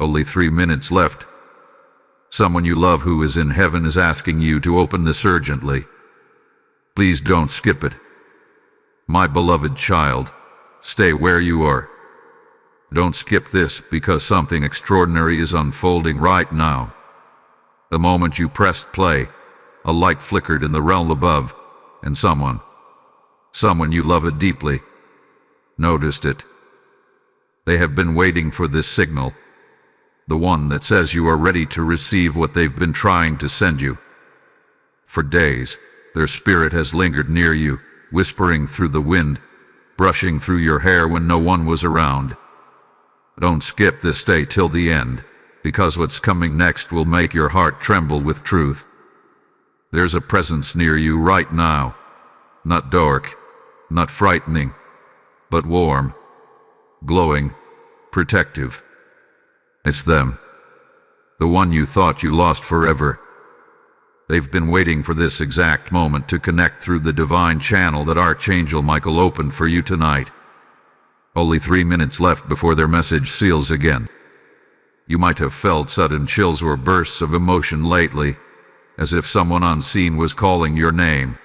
Only 3 minutes left. Someone you love who is in heaven is asking you to open this urgently. Please don't skip it. My beloved child, stay where you are. Don't skip this because something extraordinary is unfolding right now. The moment you pressed play, a light flickered in the realm above, and someone you loved deeply, noticed it. They have been waiting for this signal, the one that says you are ready to receive what they've been trying to send you. For days, their spirit has lingered near you, whispering through the wind, brushing through your hair when no one was around. Don't skip this day till the end, because what's coming next will make your heart tremble with truth. There's a presence near you right now, not dark, not frightening, but warm, glowing, protective. It's them, the one you thought you lost forever. They've been waiting for this exact moment to connect through the divine channel that Archangel Michael opened for you tonight. Only 3 minutes left before their message seals again. You might have felt sudden chills or bursts of emotion lately, as if someone unseen was calling your name.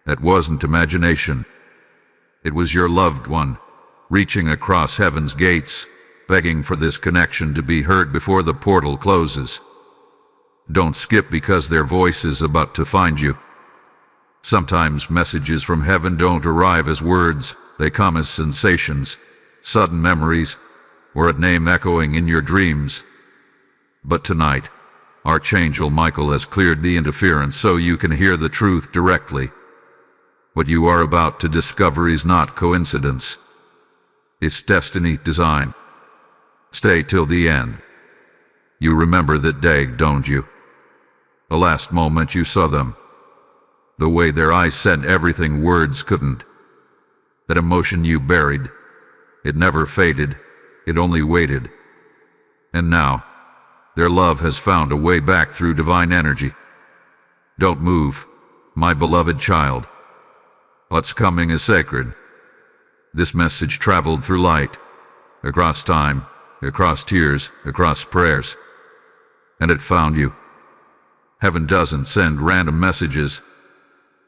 That wasn't imagination. It was your loved one, reaching across heaven's gates, begging for this connection to be heard before the portal closes. Don't skip because their voice is about to find you. Sometimes messages from heaven don't arrive as words, they come as sensations, sudden memories, or a name echoing in your dreams. But tonight, Archangel Michael has cleared the interference so you can hear the truth directly. What you are about to discover is not coincidence. It's destiny design. Stay till the end. You remember that day, don't you? The last moment you saw them. The way their eyes said everything words couldn't. That emotion you buried. It never faded. It only waited. And now, their love has found a way back through divine energy. Don't move, my beloved child. What's coming is sacred. This message traveled through light, across time, across tears, across prayers. And it found you. Heaven doesn't send random messages.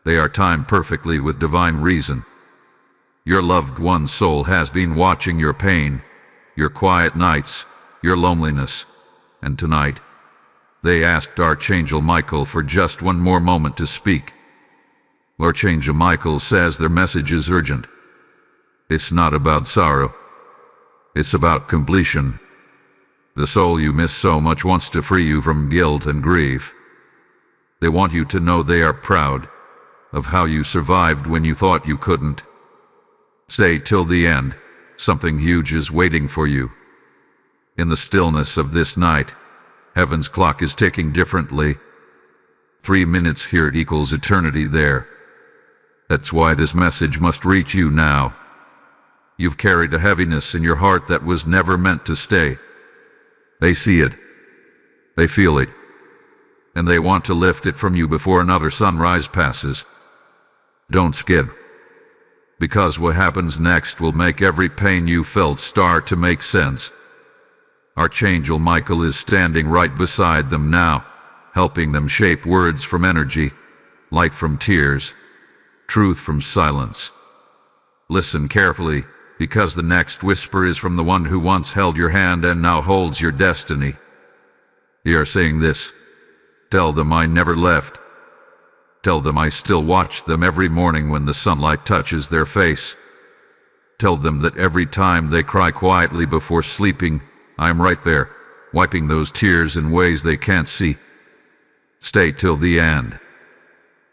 They are timed perfectly with divine reason. Your loved one's soul has been watching your pain, your quiet nights, your loneliness, and tonight, they asked Archangel Michael for just one more moment to speak. Archangel Michael says their message is urgent. It's not about sorrow. It's about completion. The soul you miss so much wants to free you from guilt and grief. They want you to know they are proud of how you survived when you thought you couldn't. Stay till the end. Something huge is waiting for you. In the stillness of this night, heaven's clock is ticking differently. 3 minutes here equals eternity there. That's why this message must reach you now. You've carried a heaviness in your heart that was never meant to stay. They see it. They feel it. And they want to lift it from you before another sunrise passes. Don't skip. Because what happens next will make every pain you felt start to make sense. Archangel Michael is standing right beside them now, helping them shape words from energy, light from tears, truth from silence. Listen carefully, because the next whisper is from the one who once held your hand and now holds your destiny. They are saying this. Tell them I never left. Tell them I still watch them every morning when the sunlight touches their face. Tell them that every time they cry quietly before sleeping, I'm right there, wiping those tears in ways they can't see. Stay till the end.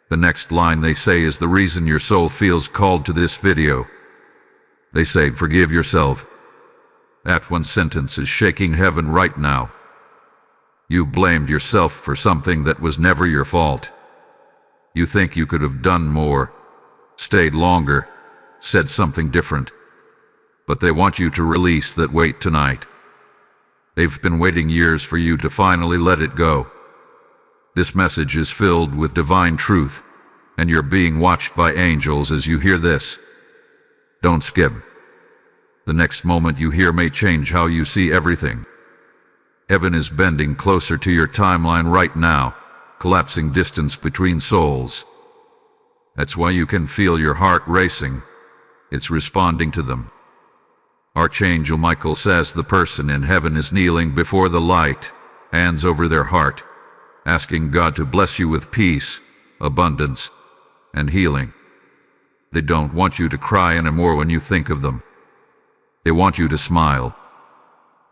The next line they say is the reason your soul feels called to this video. They say, forgive yourself. That one sentence is shaking heaven right now. You've blamed yourself for something that was never your fault. You think you could have done more, stayed longer, said something different. But they want you to release that weight tonight. They've been waiting years for you to finally let it go. This message is filled with divine truth, and you're being watched by angels as you hear this. Don't skip. The next moment you hear may change how you see everything. Heaven is bending closer to your timeline right now, collapsing distance between souls. That's why you can feel your heart racing. It's responding to them. Archangel Michael says the person in heaven is kneeling before the light, hands over their heart, asking God to bless you with peace, abundance, and healing. They don't want you to cry anymore when you think of them. They want you to smile,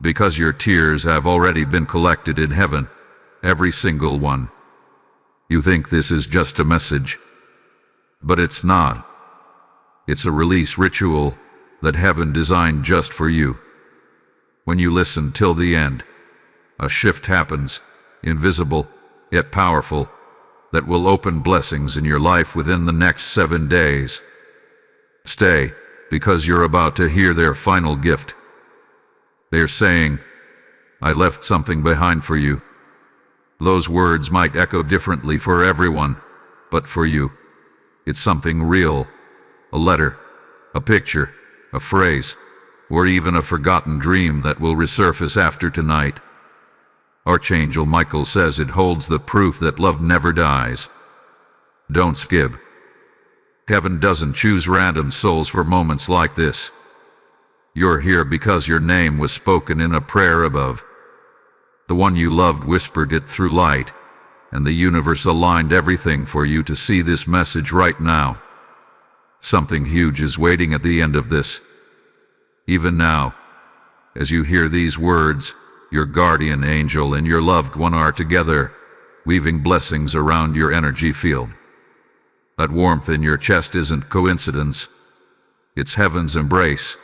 because your tears have already been collected in heaven, every single one. You think this is just a message, but it's not. It's a release ritual that heaven designed just for you. When you listen till the end, a shift happens, invisible yet powerful, that will open blessings in your life within the next 7 days. Stay, because you're about to hear their final gift. They're saying, "I left something behind for you." Those words might echo differently for everyone, but for you, it's something real. A letter, a picture, a phrase, or even a forgotten dream that will resurface after tonight. Archangel Michael says it holds the proof that love never dies. Don't skip. Heaven doesn't choose random souls for moments like this. You're here because your name was spoken in a prayer above. The one you loved whispered it through light, and the universe aligned everything for you to see this message right now. Something huge is waiting at the end of this. Even now, as you hear these words, your guardian angel and your loved one are together, weaving blessings around your energy field. That warmth in your chest isn't coincidence. It's heaven's embrace.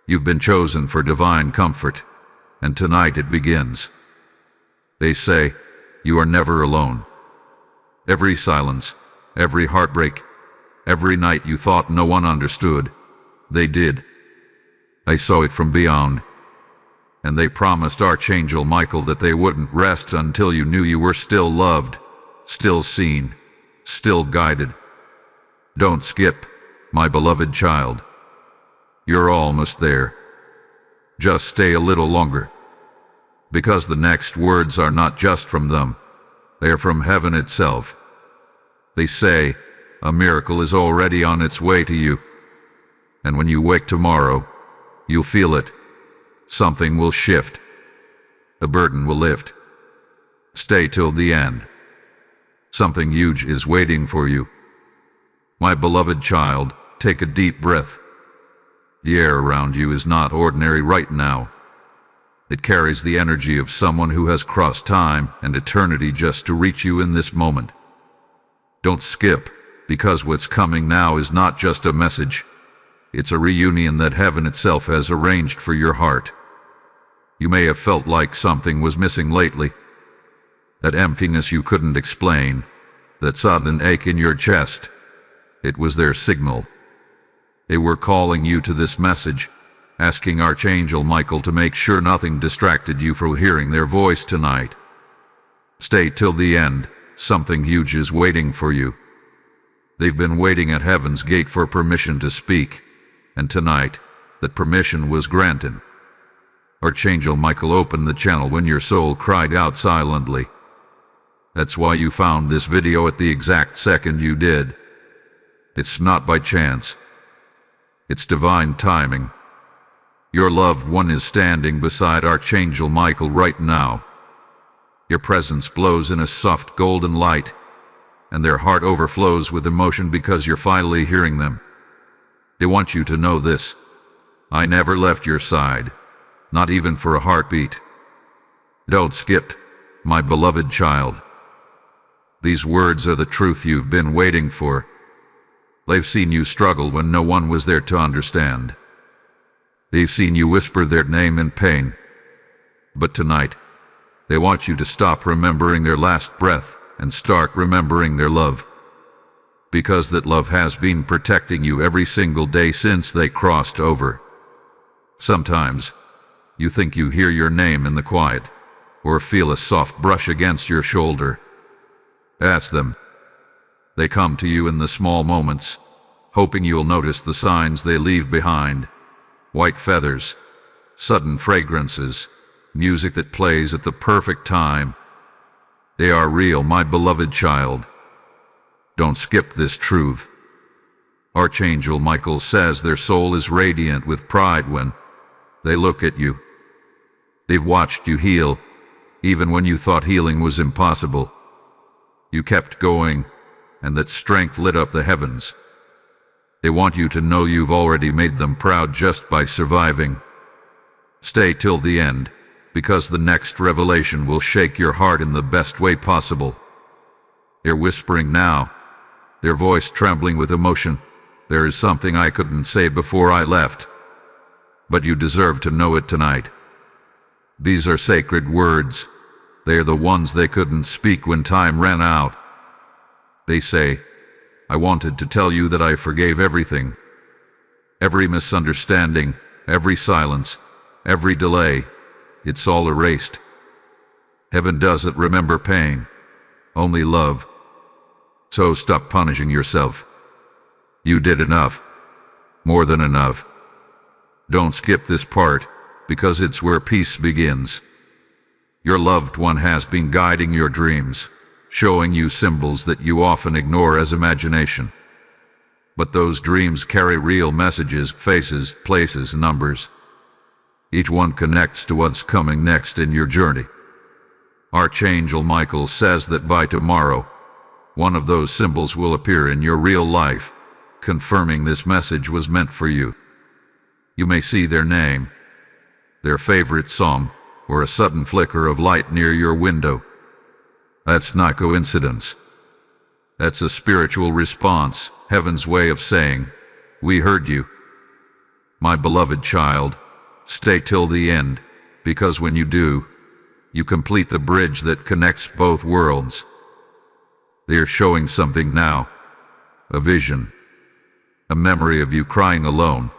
You've been chosen for divine comfort, and tonight it begins. They say, you are never alone. Every silence, every heartbreak, every night you thought no one understood, they did. I saw it from beyond. And they promised Archangel Michael that they wouldn't rest until you knew you were still loved, still seen, still guided. Don't skip, my beloved child. You're almost there. Just stay a little longer. Because the next words are not just from them, they are from heaven itself. They say, a miracle is already on its way to you. And when you wake tomorrow, you'll feel it. Something will shift. A burden will lift. Stay till the end. Something huge is waiting for you. My beloved child, take a deep breath. The air around you is not ordinary right now. It carries the energy of someone who has crossed time and eternity just to reach you in this moment. Don't skip, because what's coming now is not just a message. It's a reunion that heaven itself has arranged for your heart. You may have felt like something was missing lately. That emptiness you couldn't explain, that sudden ache in your chest. It was their signal. They were calling you to this message, asking Archangel Michael to make sure nothing distracted you from hearing their voice tonight. Stay till the end. Something huge is waiting for you. They've been waiting at heaven's gate for permission to speak, and tonight, that permission was granted. Archangel Michael opened the channel when your soul cried out silently. That's why you found this video at the exact second you did. It's not by chance. It's divine timing. Your loved one is standing beside Archangel Michael right now. Your presence blows in a soft golden light, and their heart overflows with emotion because you're finally hearing them. They want you to know this. I never left your side, not even for a heartbeat. Don't skip, my beloved child. These words are the truth you've been waiting for. They've seen you struggle when no one was there to understand. They've seen you whisper their name in pain. But tonight, they want you to stop remembering their last breath and start remembering their love. Because that love has been protecting you every single day since they crossed over. Sometimes, you think you hear your name in the quiet, or feel a soft brush against your shoulder. Ask them. They come to you in the small moments, hoping you'll notice the signs they leave behind. White feathers, sudden fragrances, music that plays at the perfect time. They are real, my beloved child. Don't skip this truth. Archangel Michael says their soul is radiant with pride when they look at you. They've watched you heal, even when you thought healing was impossible. You kept going, and that strength lit up the heavens. They want you to know you've already made them proud just by surviving. Stay till the end, because the next revelation will shake your heart in the best way possible. They're whispering now, their voice trembling with emotion. There is something I couldn't say before I left, but you deserve to know it tonight. These are sacred words. They are the ones they couldn't speak when time ran out. They say, I wanted to tell you that I forgave everything. Every misunderstanding, every silence, every delay, it's all erased. Heaven doesn't remember pain, only love. So stop punishing yourself. You did enough, more than enough. Don't skip this part, because it's where peace begins. Your loved one has been guiding your dreams, showing you symbols that you often ignore as imagination. But those dreams carry real messages, faces, places, numbers. Each one connects to what's coming next in your journey. Archangel Michael says that by tomorrow, one of those symbols will appear in your real life, confirming this message was meant for you. You may see their name, their favorite song, or a sudden flicker of light near your window. That's not coincidence. That's a spiritual response, heaven's way of saying, we heard you. My beloved child, stay till the end, because when you do, you complete the bridge that connects both worlds. They are showing something now, a vision, a memory of you crying alone,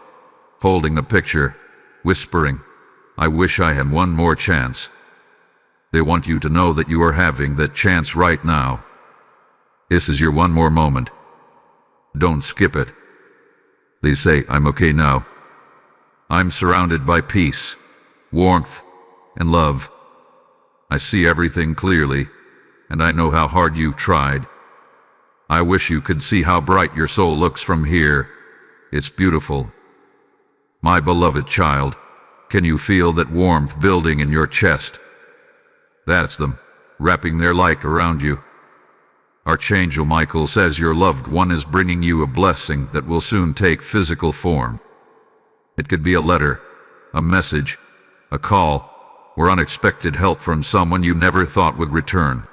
holding a picture, whispering, I wish I had one more chance. They want you to know that you are having that chance right now. This is your one more moment. Don't skip it. They say, I'm okay now. I'm surrounded by peace, warmth, and love. I see everything clearly, and I know how hard you've tried. I wish you could see how bright your soul looks from here. It's beautiful. My beloved child, can you feel that warmth building in your chest? That's them, wrapping their light around you. Archangel Michael says your loved one is bringing you a blessing that will soon take physical form. It could be a letter, a message, a call, or unexpected help from someone you never thought would return.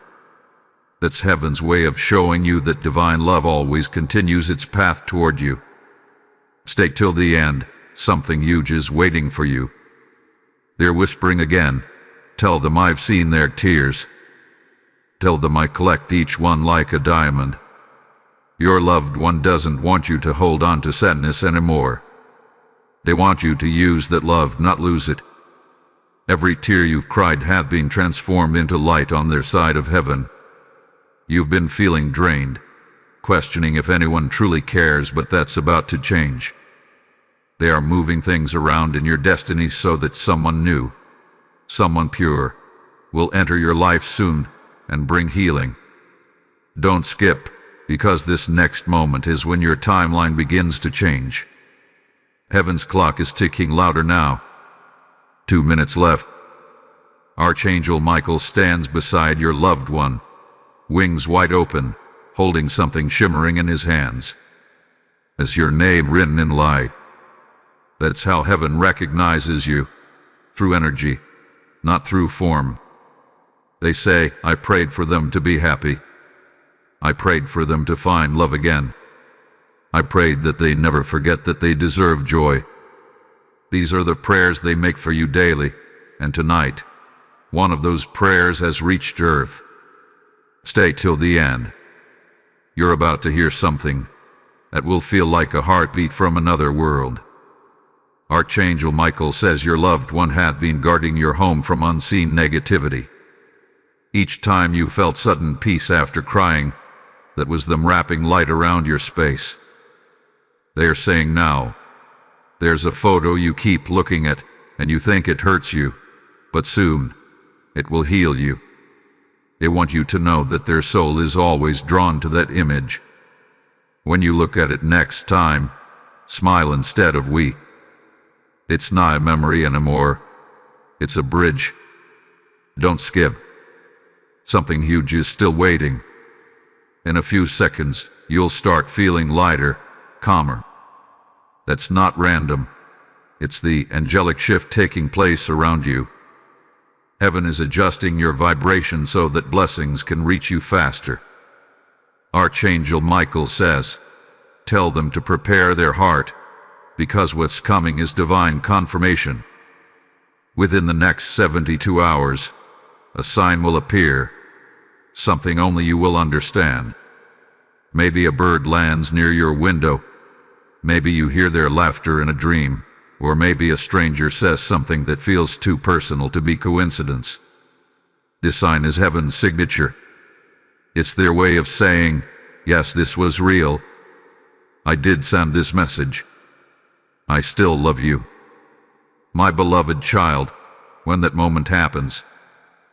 That's heaven's way of showing you that divine love always continues its path toward you. Stay till the end, something huge is waiting for you. They're whispering again. Tell them I've seen their tears. Tell them I collect each one like a diamond. Your loved one doesn't want you to hold on to sadness anymore. They want you to use that love, not lose it. Every tear you've cried has been transformed into light on their side of heaven. You've been feeling drained, questioning if anyone truly cares, but that's about to change. They are moving things around in your destiny so that someone new, someone pure, will enter your life soon and bring healing. Don't skip, because this next moment is when your timeline begins to change. Heaven's clock is ticking louder now. 2 minutes left. Archangel Michael stands beside your loved one, wings wide open, holding something shimmering in his hands. As your name written in light. That's how heaven recognizes you, through energy, not through form. They say, I prayed for them to be happy. I prayed for them to find love again. I prayed that they never forget that they deserve joy. These are the prayers they make for you daily, and tonight, one of those prayers has reached earth. Stay till the end. You're about to hear something that will feel like a heartbeat from another world. Archangel Michael says your loved one hath been guarding your home from unseen negativity. Each time you felt sudden peace after crying, that was them wrapping light around your space. They are saying now, there's a photo you keep looking at, and you think it hurts you, but soon it will heal you. They want you to know that their soul is always drawn to that image. When you look at it next time, smile instead of we. It's not a memory anymore. It's a bridge. Don't skip. Something huge is still waiting. In a few seconds, you'll start feeling lighter, calmer. That's not random. It's the angelic shift taking place around you. Heaven is adjusting your vibration so that blessings can reach you faster. Archangel Michael says, tell them to prepare their heart, because what's coming is divine confirmation. Within the next 72 hours, a sign will appear, something only you will understand. Maybe a bird lands near your window. Maybe you hear their laughter in a dream. Or maybe a stranger says something that feels too personal to be coincidence. This sign is heaven's signature. It's their way of saying, yes, this was real. I did send this message. I still love you. My beloved child, when that moment happens,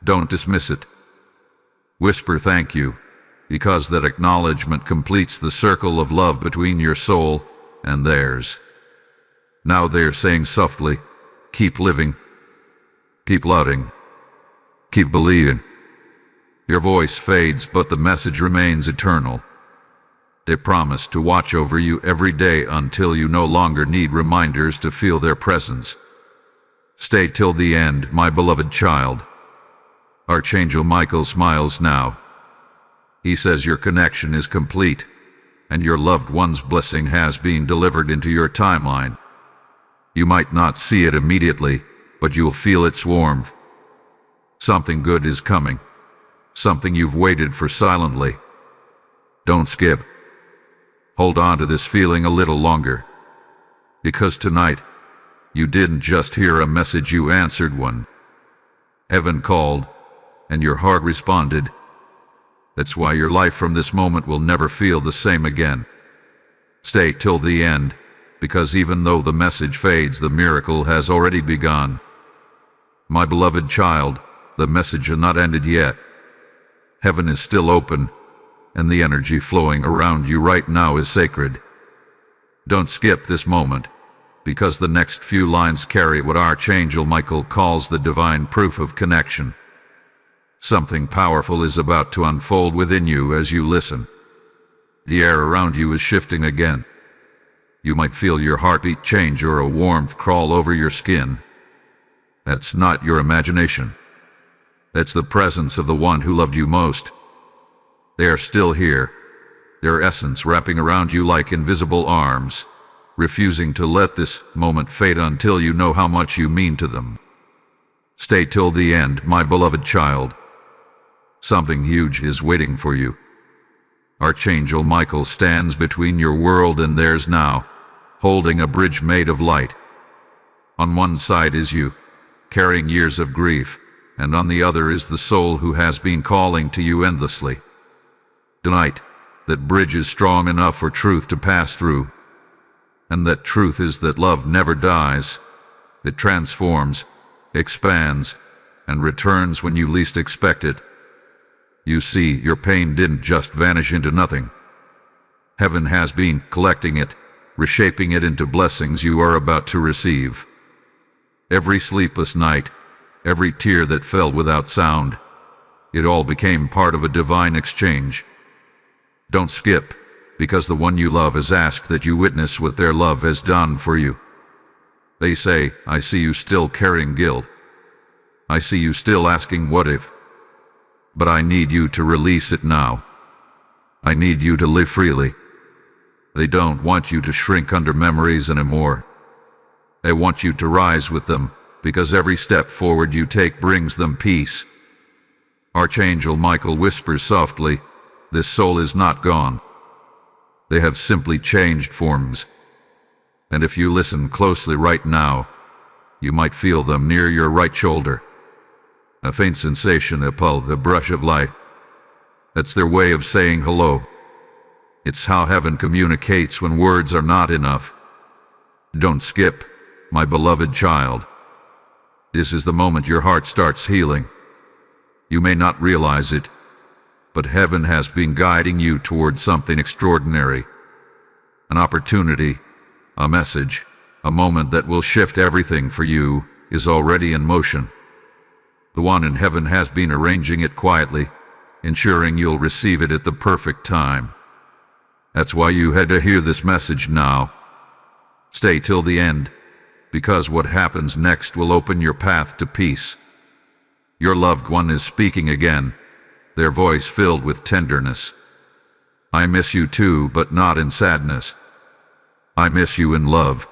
don't dismiss it. Whisper thank you, because that acknowledgement completes the circle of love between your soul and theirs. Now they're saying softly, keep living, keep loving, keep believing. Your voice fades, but the message remains eternal. They promise to watch over you every day until you no longer need reminders to feel their presence. Stay till the end, my beloved child. Archangel Michael smiles now. He says your connection is complete, and your loved one's blessing has been delivered into your timeline. You might not see it immediately, but you'll feel its warmth. Something good is coming. Something you've waited for silently. Don't skip. Hold on to this feeling a little longer. Because tonight, you didn't just hear a message, you answered one. Heaven called, and your heart responded. That's why your life from this moment will never feel the same again. Stay till the end, because even though the message fades, the miracle has already begun. My beloved child, the message has not ended yet. Heaven is still open, and the energy flowing around you right now is sacred. Don't skip this moment, because the next few lines carry what Archangel Michael calls the divine proof of connection. Something powerful is about to unfold within you as you listen. The air around you is shifting again. You might feel your heartbeat change or a warmth crawl over your skin. That's not your imagination. That's the presence of the one who loved you most. They are still here, their essence wrapping around you like invisible arms, refusing to let this moment fade until you know how much you mean to them. Stay till the end, my beloved child. Something huge is waiting for you. Archangel Michael stands between your world and theirs now, holding a bridge made of light. On one side is you, carrying years of grief, and on the other is the soul who has been calling to you endlessly. Tonight, that bridge is strong enough for truth to pass through, and that truth is that love never dies. It transforms, expands, and returns when you least expect it. You see, your pain didn't just vanish into nothing. Heaven has been collecting it, reshaping it into blessings you are about to receive. Every sleepless night, every tear that fell without sound, it all became part of a divine exchange. Don't skip, because the one you love has asked that you witness what their love has done for you. They say, I see you still carrying guilt. I see you still asking what if. But I need you to release it now. I need you to live freely. They don't want you to shrink under memories anymore. They want you to rise with them, because every step forward you take brings them peace. Archangel Michael whispers softly, this soul is not gone. They have simply changed forms. And if you listen closely right now, you might feel them near your right shoulder. A faint sensation, a pull, the brush of light. That's their way of saying hello. It's how heaven communicates when words are not enough. Don't skip, my beloved child. This is the moment your heart starts healing. You may not realize it, but heaven has been guiding you toward something extraordinary. An opportunity, a message, a moment that will shift everything for you is already in motion. The one in heaven has been arranging it quietly, ensuring you'll receive it at the perfect time. That's why you had to hear this message now. Stay till the end, because what happens next will open your path to peace. Your loved one is speaking again, their voice filled with tenderness. I miss you too, but not in sadness. I miss you in love.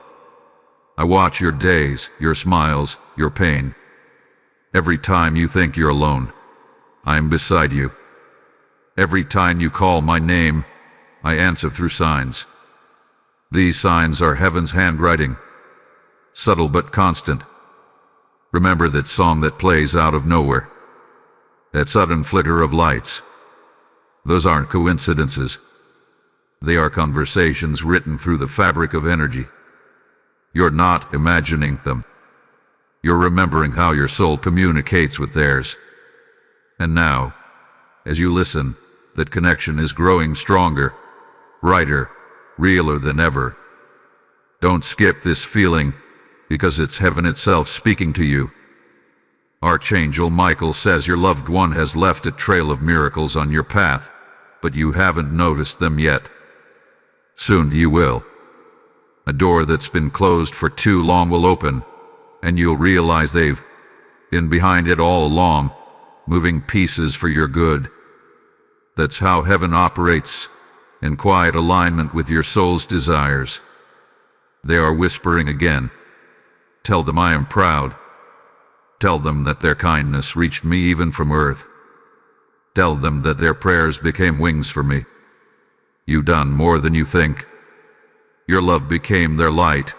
I watch your days, your smiles, your pain. Every time you think you're alone, I am beside you. Every time you call my name, I answer through signs. These signs are heaven's handwriting, subtle but constant. Remember that song that plays out of nowhere, that sudden flicker of lights. Those aren't coincidences. They are conversations written through the fabric of energy. You're not imagining them. You're remembering how your soul communicates with theirs. And now, as you listen, that connection is growing stronger, brighter, realer than ever. Don't skip this feeling, because it's heaven itself speaking to you. Archangel Michael says your loved one has left a trail of miracles on your path, but you haven't noticed them yet. Soon you will. A door that's been closed for too long will open, and you'll realize they've been behind it all along, moving pieces for your good. That's how heaven operates, in quiet alignment with your soul's desires. They are whispering again. Tell them I am proud. Tell them that their kindness reached me even from earth. Tell them that their prayers became wings for me. You've done more than you think. Your love became their light,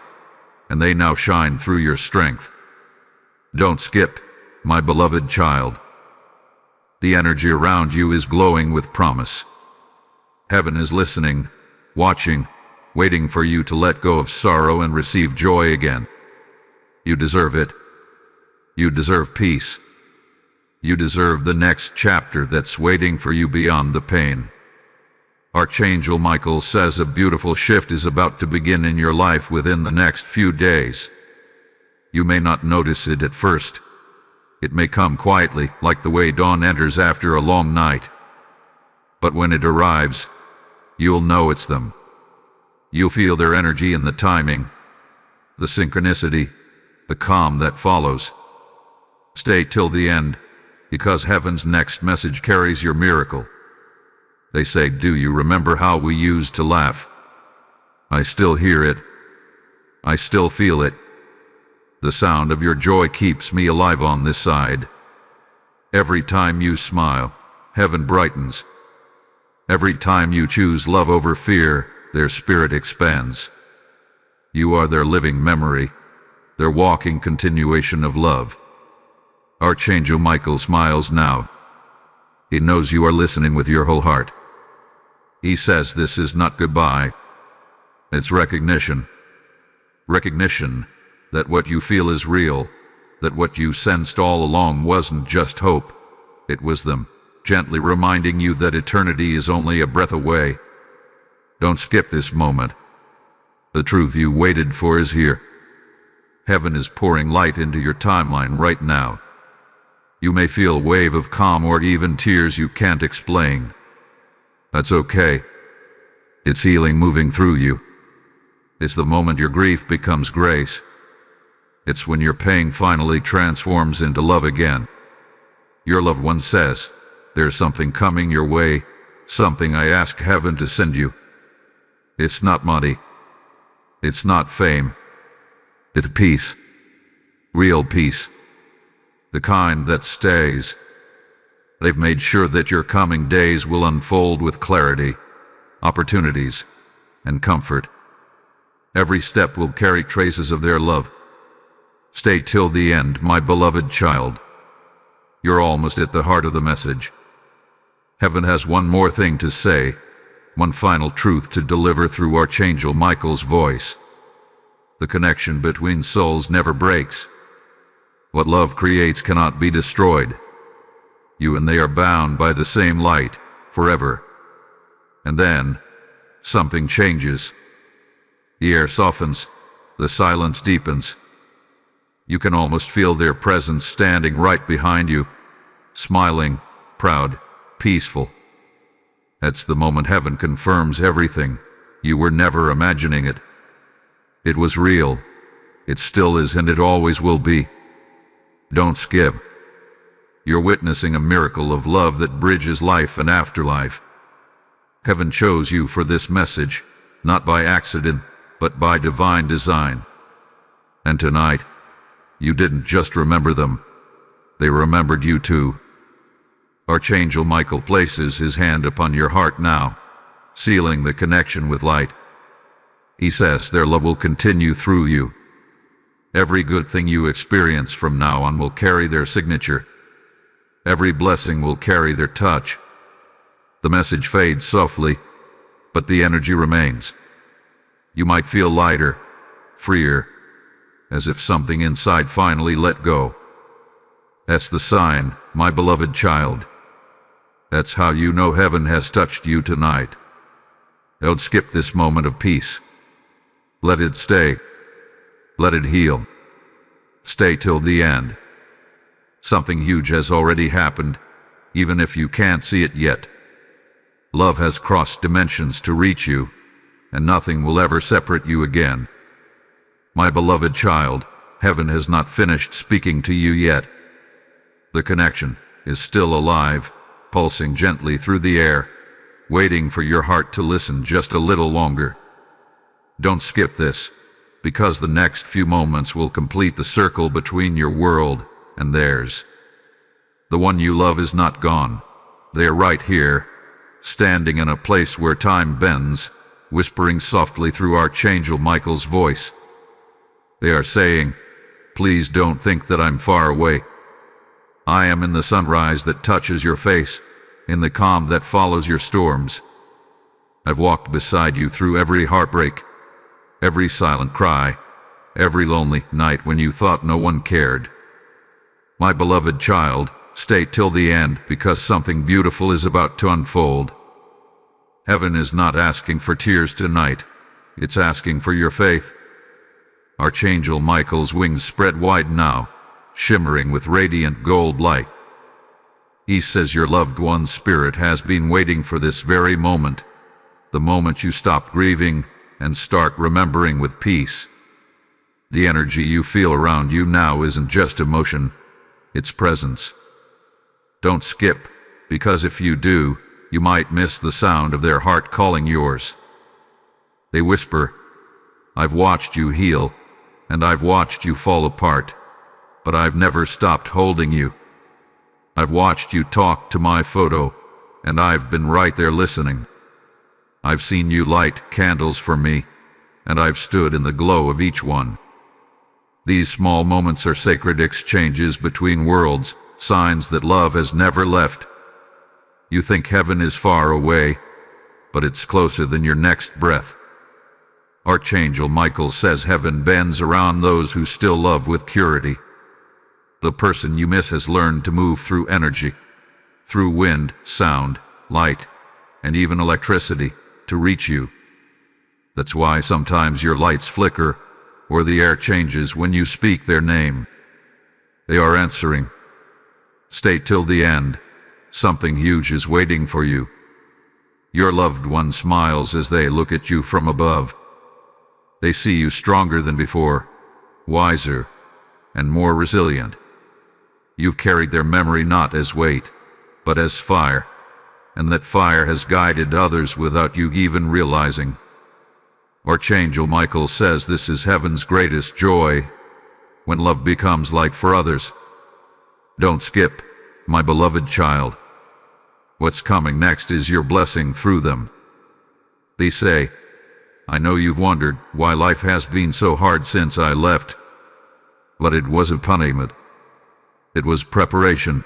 and they now shine through your strength. Don't skip, my beloved child. The energy around you is glowing with promise. Heaven is listening, watching, waiting for you to let go of sorrow and receive joy again. You deserve it. You deserve peace. You deserve the next chapter that's waiting for you beyond the pain. Archangel Michael says a beautiful shift is about to begin in your life within the next few days. You may not notice it at first. It may come quietly, like the way dawn enters after a long night. But when it arrives, you'll know it's them. You'll feel their energy in the timing, the synchronicity, the calm that follows. Stay till the end, because heaven's next message carries your miracle. They say, do you remember how we used to laugh? I still hear it. I still feel it. The sound of your joy keeps me alive on this side. Every time you smile, heaven brightens. Every time you choose love over fear, their spirit expands. You are their living memory, their walking continuation of love. Archangel Michael smiles now. He knows you are listening with your whole heart. He says this is not goodbye. It's recognition. Recognition that what you feel is real, that what you sensed all along wasn't just hope. It was them, gently reminding you that eternity is only a breath away. Don't skip this moment. The truth you waited for is here. Heaven is pouring light into your timeline right now. You may feel a wave of calm or even tears you can't explain. That's okay. It's healing moving through you. It's the moment your grief becomes grace. It's when your pain finally transforms into love again. Your loved one says, there's something coming your way, something I ask heaven to send you. It's not money. It's not fame. It's peace. Real peace. The kind that stays. They've made sure that your coming days will unfold with clarity, opportunities, and comfort. Every step will carry traces of their love. Stay till the end, my beloved child. You're almost at the heart of the message. Heaven has one more thing to say, one final truth to deliver through Archangel Michael's voice. The connection between souls never breaks. What love creates cannot be destroyed. You and they are bound by the same light forever. And then, something changes. The air softens, the silence deepens. You can almost feel their presence standing right behind you, smiling, proud, peaceful. That's the moment heaven confirms everything. You were never imagining it. It was real. It still is, and it always will be. Don't skip. You're witnessing a miracle of love that bridges life and afterlife. Heaven chose you for this message, not by accident, but by divine design. And tonight, you didn't just remember them. They remembered you too. Archangel Michael places his hand upon your heart now, sealing the connection with light. He says their love will continue through you. Every good thing you experience from now on will carry their signature. Every blessing will carry their touch. The message fades softly, but the energy remains. You might feel lighter, freer, as if something inside finally let go. That's the sign, my beloved child. That's how you know heaven has touched you tonight. Don't skip this moment of peace. Let it stay. Let it heal. Stay till the end. Something huge has already happened, even if you can't see it yet. Love has crossed dimensions to reach you, and nothing will ever separate you again. My beloved child, heaven has not finished speaking to you yet. The connection is still alive, pulsing gently through the air, waiting for your heart to listen just a little longer. Don't skip this, because the next few moments will complete the circle between your world and theirs. The one you love is not gone. They are right here, standing in a place where time bends, whispering softly through Archangel Michael's voice. They are saying, "Please don't think that I'm far away. I am in the sunrise that touches your face, in the calm that follows your storms. I've walked beside you through every heartbreak, every silent cry, every lonely night when you thought no one cared. My beloved child, stay till the end, because something beautiful is about to unfold. Heaven is not asking for tears tonight. It's asking for your faith." Archangel Michael's wings spread wide now, shimmering with radiant gold light. He says your loved one's spirit has been waiting for this very moment, the moment you stop grieving and start remembering with peace. The energy you feel around you now isn't just emotion, it's presence. Don't skip, because if you do, you might miss the sound of their heart calling yours. They whisper, "I've watched you heal, and I've watched you fall apart, but I've never stopped holding you. I've watched you talk to my photo, and I've been right there listening. I've seen you light candles for me, and I've stood in the glow of each one." These small moments are sacred exchanges between worlds, signs that love has never left. You think heaven is far away, but it's closer than your next breath. Archangel Michael says heaven bends around those who still love with purity. The person you miss has learned to move through energy, through wind, sound, light, and even electricity to reach you. That's why sometimes your lights flicker or the air changes when you speak their name. They are answering. Stay till the end. Something huge is waiting for you. Your loved one smiles as they look at you from above. They see you stronger than before, wiser, and more resilient. You've carried their memory not as weight, but as fire, and that fire has guided others without you even realizing. Archangel Michael says this is heaven's greatest joy, when love becomes light for others. Don't skip, my beloved child. What's coming next is your blessing through them. They say, "I know you've wondered why life has been so hard since I left, but it wasn't punishment. It was preparation.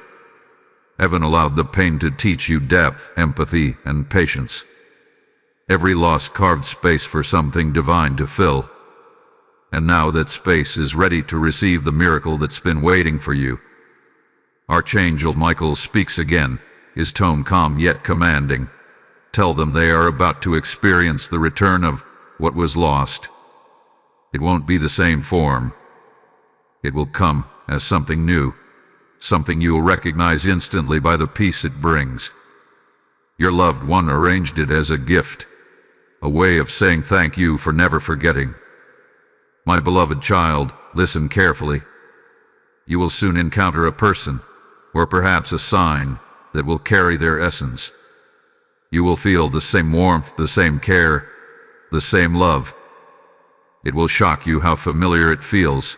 Heaven allowed the pain to teach you depth, empathy, and patience. Every loss carved space for something divine to fill. And now that space is ready to receive the miracle that's been waiting for you. Archangel Michael speaks again, his tone calm yet commanding. Tell them they are about to experience the return of what was lost. It won't be the same form. It will come as something new, something you'll recognize instantly by the peace it brings. Your loved one arranged it as a gift, a way of saying thank you for never forgetting. My beloved child, listen carefully. You will soon encounter a person, or perhaps a sign, that will carry their essence. You will feel the same warmth, the same care, the same love. It will shock you how familiar it feels,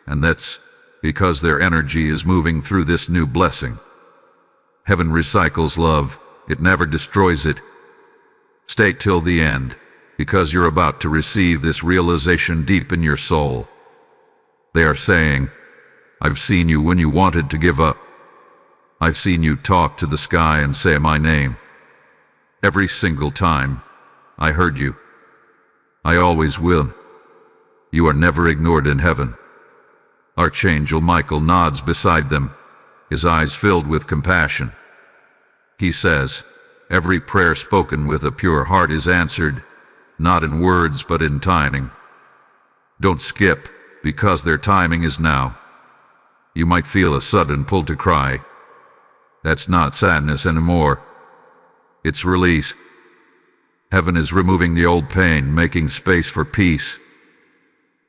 and that's because their energy is moving through this new blessing. Heaven recycles love, it never destroys it. Stay till the end, because you're about to receive this realization deep in your soul. They are saying, I've seen you when you wanted to give up. I've seen you talk to the sky and say my name. Every single time, I heard you. I always will. You are never ignored in heaven. Archangel Michael nods beside them, his eyes filled with compassion. He says, every prayer spoken with a pure heart is answered, not in words but in timing. Don't skip, because their timing is now. You might feel a sudden pull to cry. That's not sadness anymore. It's release. Heaven is removing the old pain, making space for peace.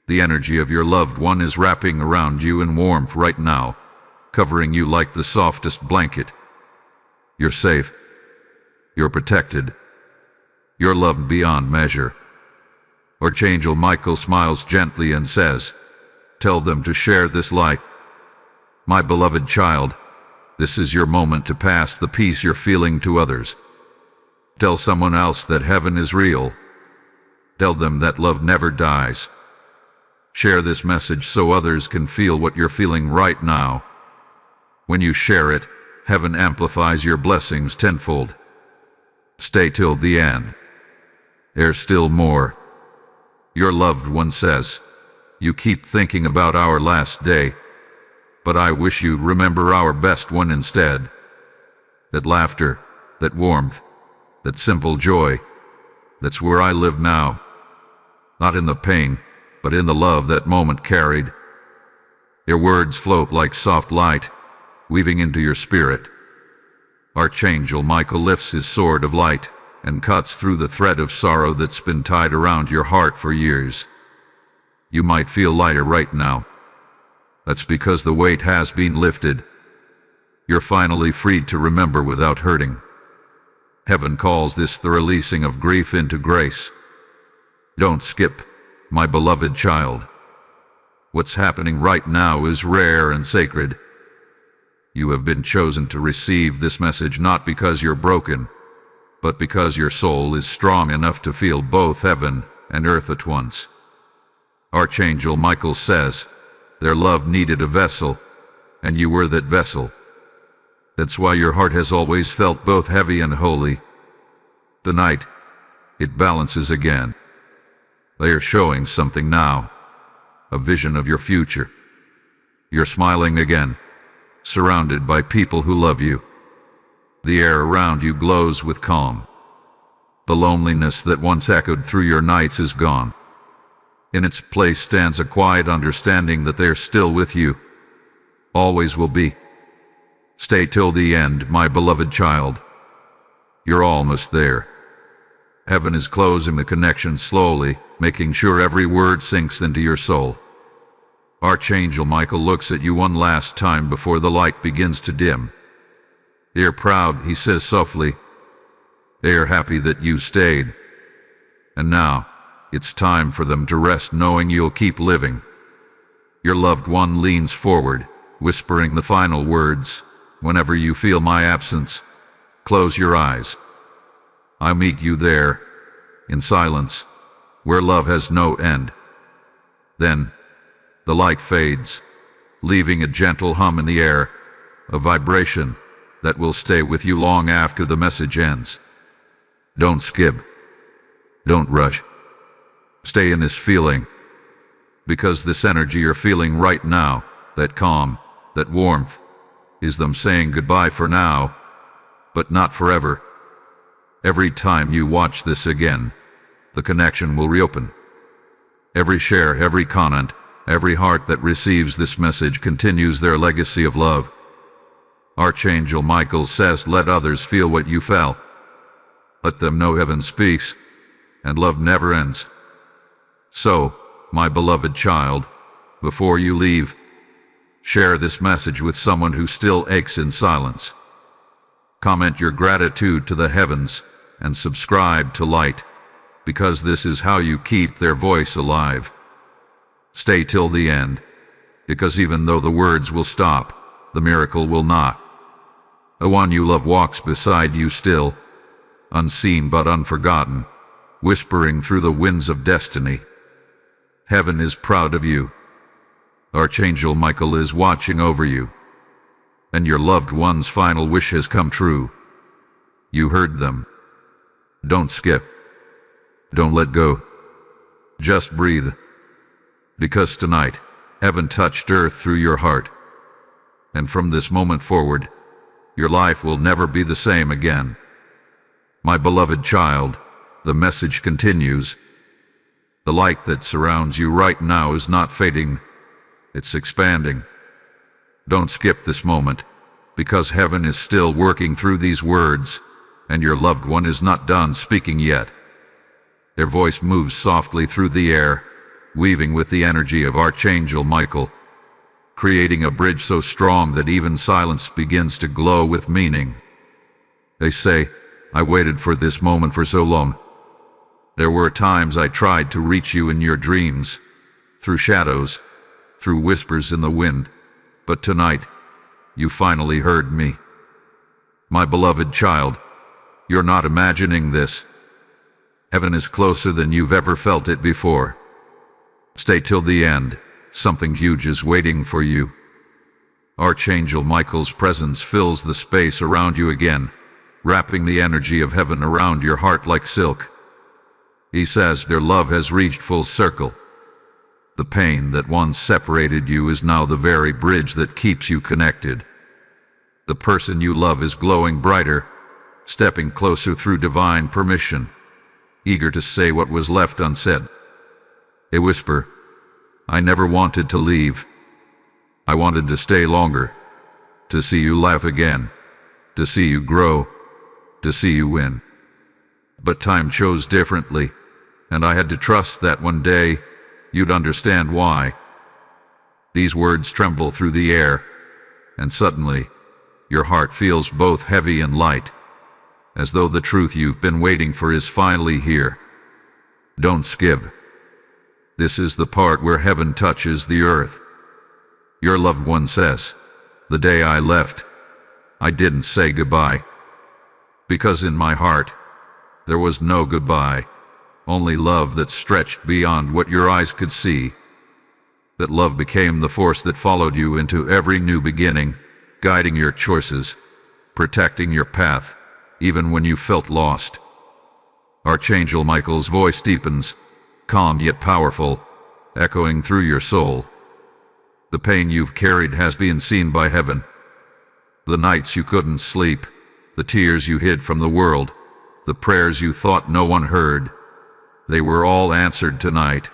The energy of your loved one is wrapping around you in warmth right now, covering you like the softest blanket. You're safe. You're protected. You're loved beyond measure. Archangel Michael smiles gently and says, tell them to share this light. My beloved child, this is your moment to pass the peace you're feeling to others. Tell someone else that heaven is real. Tell them that love never dies. Share this message so others can feel what you're feeling right now. When you share it, heaven amplifies your blessings tenfold. Stay till the end. There's still more. Your loved one says, you keep thinking about our last day, but I wish you'd remember our best one instead. That laughter, that warmth, that simple joy, that's where I live now. Not in the pain, but in the love that moment carried. Your words float like soft light, weaving into your spirit. Archangel Michael lifts his sword of light and cuts through the thread of sorrow that's been tied around your heart for years. You might feel lighter right now. That's because the weight has been lifted. You're finally freed to remember without hurting. Heaven calls this the releasing of grief into grace. Don't skip, my beloved child. What's happening right now is rare and sacred. You have been chosen to receive this message not because you're broken, but because your soul is strong enough to feel both heaven and earth at once. Archangel Michael says, their love needed a vessel, and you were that vessel. That's why your heart has always felt both heavy and holy. Tonight, it balances again. They are showing something now, a vision of your future. You're smiling again, surrounded by people who love you. The air around you glows with calm. The loneliness that once echoed through your nights is gone. In its place stands a quiet understanding that they're still with you. Always will be. Stay till the end, my beloved child. You're almost there. Heaven is closing the connection slowly, making sure every word sinks into your soul. Archangel Michael looks at you one last time before the light begins to dim. They're proud, he says softly. They are happy that you stayed. And now, it's time for them to rest knowing you'll keep living. Your loved one leans forward, whispering the final words. Whenever you feel my absence, close your eyes. I meet you there, in silence, where love has no end. Then, the light fades, leaving a gentle hum in the air, a vibration that will stay with you long after the message ends. Don't skip. Don't rush. Stay in this feeling. Because this energy you're feeling right now, that calm, that warmth, is them saying goodbye for now, but not forever. Every time you watch this again, the connection will reopen. Every share, every comment, every heart that receives this message continues their legacy of love. Archangel Michael says, let others feel what you felt. Let them know heaven speaks, and love never ends. So, my beloved child, before you leave, share this message with someone who still aches in silence. Comment your gratitude to the heavens and subscribe to Light, because this is how you keep their voice alive. Stay till the end, because even though the words will stop, the miracle will not. The one you love walks beside you still, unseen but unforgotten, whispering through the winds of destiny. Heaven is proud of you. Archangel Michael is watching over you, and your loved one's final wish has come true. You heard them. Don't skip. Don't let go. Just breathe. Because tonight, heaven touched earth through your heart. And from this moment forward, your life will never be the same again. My beloved child, the message continues. The light that surrounds you right now is not fading, it's expanding. Don't skip this moment, because heaven is still working through these words, and your loved one is not done speaking yet. Their voice moves softly through the air, weaving with the energy of Archangel Michael, creating a bridge so strong that even silence begins to glow with meaning. They say, I waited for this moment for so long. There were times I tried to reach you in your dreams, through shadows, through whispers in the wind, but tonight, you finally heard me. My beloved child, you're not imagining this. Heaven is closer than you've ever felt it before. Stay till the end. Something huge is waiting for you. Archangel Michael's presence fills the space around you again, wrapping the energy of heaven around your heart like silk. He says their love has reached full circle. The pain that once separated you is now the very bridge that keeps you connected. The person you love is glowing brighter, stepping closer through divine permission, eager to say what was left unsaid. They whisper, I never wanted to leave. I wanted to stay longer, to see you laugh again, to see you grow, to see you win. But time chose differently, and I had to trust that one day you'd understand why. These words tremble through the air, and suddenly your heart feels both heavy and light, as though the truth you've been waiting for is finally here. Don't skip. This is the part where heaven touches the earth. Your loved one says, the day I left, I didn't say goodbye. Because in my heart, there was no goodbye, only love that stretched beyond what your eyes could see. That love became the force that followed you into every new beginning, guiding your choices, protecting your path, even when you felt lost. Archangel Michael's voice deepens, calm yet powerful, echoing through your soul. The pain you've carried has been seen by heaven. The nights you couldn't sleep, the tears you hid from the world, the prayers you thought no one heard, they were all answered tonight.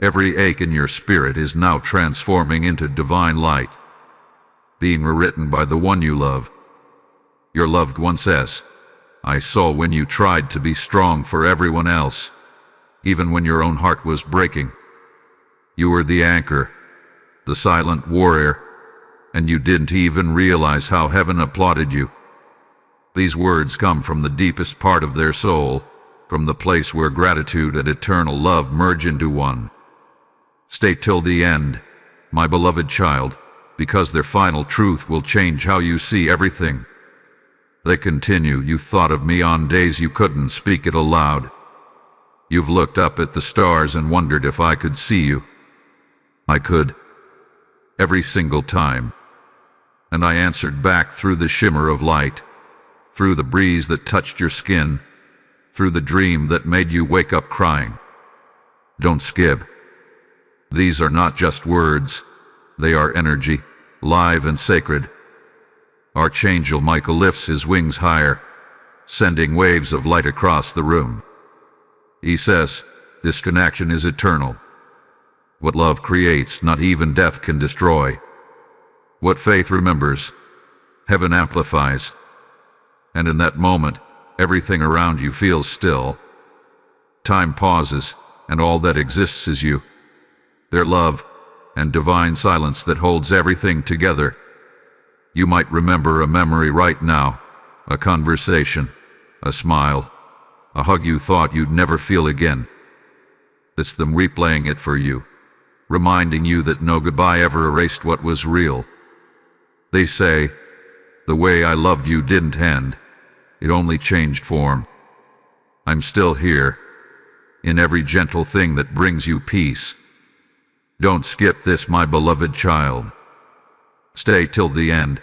Every ache in your spirit is now transforming into divine light, being rewritten by the one you love. Your loved one says, I saw when you tried to be strong for everyone else, even when your own heart was breaking. You were the anchor, the silent warrior, and you didn't even realize how heaven applauded you. These words come from the deepest part of their soul, from the place where gratitude and eternal love merge into one. Stay till the end, my beloved child, because their final truth will change how you see everything. They continue, you thought of me on days you couldn't speak it aloud. You've looked up at the stars and wondered if I could see you. I could. Every single time. And I answered back through the shimmer of light, through the breeze that touched your skin, through the dream that made you wake up crying. Don't skip. These are not just words, they are energy, live and sacred. Archangel Michael lifts his wings higher, sending waves of light across the room. He says, this connection is eternal. What love creates, not even death can destroy. What faith remembers, heaven amplifies. And in that moment, everything around you feels still. Time pauses, and all that exists is you, their love, and divine silence that holds everything together. You might remember a memory right now, a conversation, a smile, a hug you thought you'd never feel again. It's them replaying it for you, reminding you that no goodbye ever erased what was real. They say, the way I loved you didn't end, it only changed form. I'm still here, in every gentle thing that brings you peace. Don't skip this, my beloved child. Stay till the end,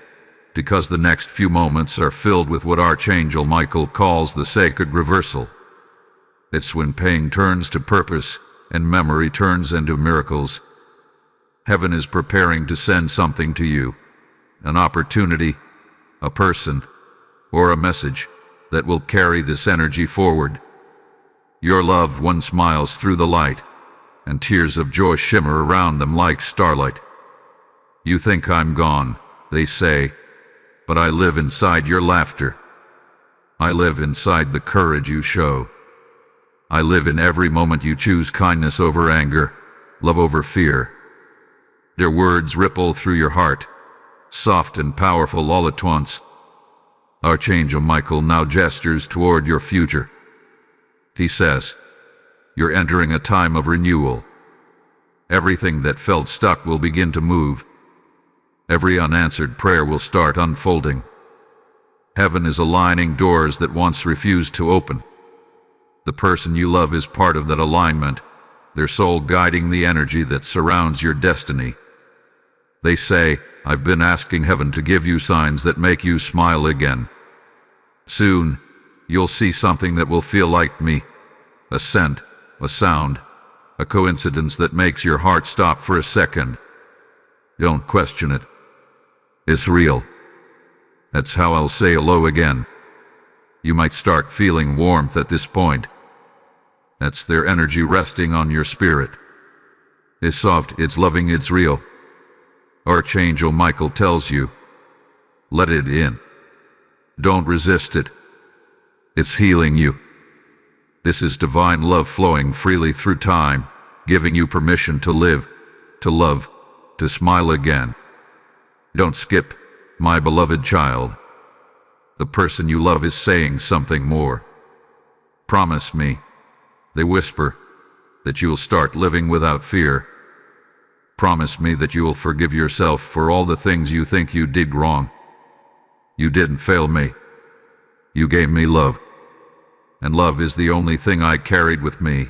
because the next few moments are filled with what Archangel Michael calls the sacred reversal. It's when pain turns to purpose and memory turns into miracles. Heaven is preparing to send something to you, an opportunity, a person, or a message that will carry this energy forward. Your loved one smiles through the light, and tears of joy shimmer around them like starlight. You think I'm gone, they say, but I live inside your laughter. I live inside the courage you show. I live in every moment you choose kindness over anger, love over fear. Their words ripple through your heart, soft and powerful all at once. Archangel Michael now gestures toward your future. He says, you're entering a time of renewal. Everything that felt stuck will begin to move. Every unanswered prayer will start unfolding. Heaven is aligning doors that once refused to open. The person you love is part of that alignment, their soul guiding the energy that surrounds your destiny. They say, I've been asking heaven to give you signs that make you smile again. Soon, you'll see something that will feel like me, a scent, a sound, a coincidence that makes your heart stop for a second. Don't question it. It's real. That's how I'll say hello again. You might start feeling warmth at this point. That's their energy resting on your spirit. It's soft, it's loving, it's real. Archangel Michael tells you, let it in. Don't resist it. It's healing you. This is divine love flowing freely through time, giving you permission to live, to love, to smile again. Don't skip, my beloved child. The person you love is saying something more. Promise me, they whisper, that you will start living without fear. Promise me that you will forgive yourself for all the things you think you did wrong. You didn't fail me. You gave me love. And love is the only thing I carried with me.